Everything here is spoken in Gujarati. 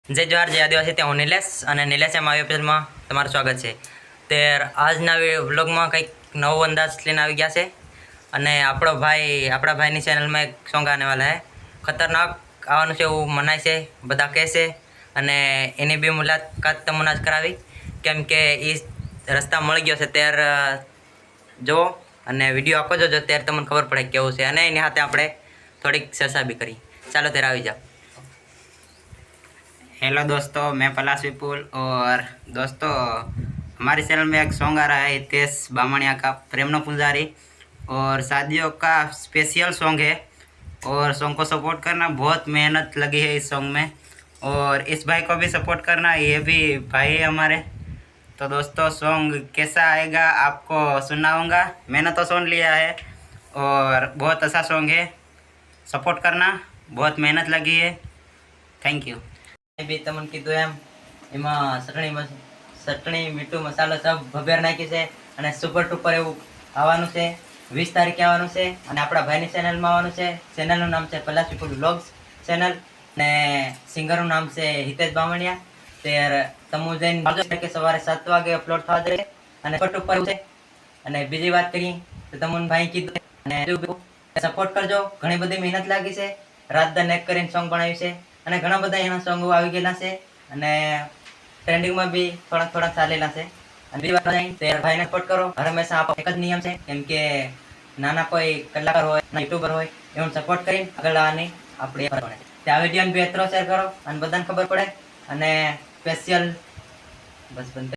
જય જવાહર જય આદિવાસી ત્યાં હું નિલેશ અને નિલેશ એમ આવ્યો એપિસોડમાં તમારું સ્વાગત છે. તે આજના વ્લોગમાં કંઈક નવો અંદાજ લઈને આવી ગયા છે અને આપણા ભાઈની ચેનલમાં એક સોંગ આને વાલા હે ખતરનાક આવવાનું છે એવું મનાય છે, બધા કહે છે અને એની બી મુલાકાત તમને જ કરાવી કેમ કે એ રસ્તા મળી ગયો છે. ત્યારે જુઓ અને વિડીયો આખો જોજો ત્યારે તમને ખબર પડે કેવું છે અને એની સાથે આપણે થોડીક ચર્ચા બી કરી. ચાલો ત્યારે આવી જાઓ. हेलो दोस्तों, मैं पलाश विपुल और दोस्तों हमारी चैनल में एक सॉन्ग आ रहा है हितेश बामणिया का प्रेमनो पुजारी और शादियों का स्पेशल सॉन्ग है और सॉन्ग को सपोर्ट करना, बहुत मेहनत लगी है इस सॉन्ग में और इस भाई को भी सपोर्ट करना, ये भी भाई है हमारे। तो दोस्तों सॉन्ग कैसा आएगा आपको सुनाऊंगा। मैंने तो सुन लिया है और बहुत अच्छा सॉन्ग है, सपोर्ट करना, बहुत मेहनत लगी है। Thank you. બી તમને કીધું એમાં ચટણી મીઠું મસાલો સબ ભભેર નાખી છે અને સુપર ટુપર એવું આવવાનું છે. 20 તારીખે આવવાનું છે અને આપણા ભાઈની ચેનલમાં આવવાનું છે. ચેનલનું નામ છે પલાશ વિપુલ વ્લોગ્સ ચેનલ અને સિંગરનું નામ છે હિતેશ બામણિયા. ત્યારે તમે જઈને કે સવારે 7 વાગે અપલોડ થવા જશે અને સુપર ટુપર છે. અને બીજી વાત કરીએ તો તમને ભાઈ કીધું અને સપોર્ટ કરજો. ઘણી બધી મહેનત લાગી છે, રાત દ નેક કરીને સોંગ બનાવ્યું છે અને ઘણા બધા એના સોંગો આવી ગયેલા છે અને ટ્રેન્ડિંગમાં બી થોડાક ચાલેલા છે. અને બીજી વાત ભાઈને સપોર્ટ કરો. હંમેશા આપણો એક જ નિયમ છે કેમ કે નાના કોઈ કલાકાર હોય યુટ્યુબર હોય એનું સપોર્ટ કરીને આગળ આવવાની આપણે આ વિડીયોને બી એટલો શેર કરો અને બધાને ખબર પડે અને સ્પેશિયલ બસ બંધ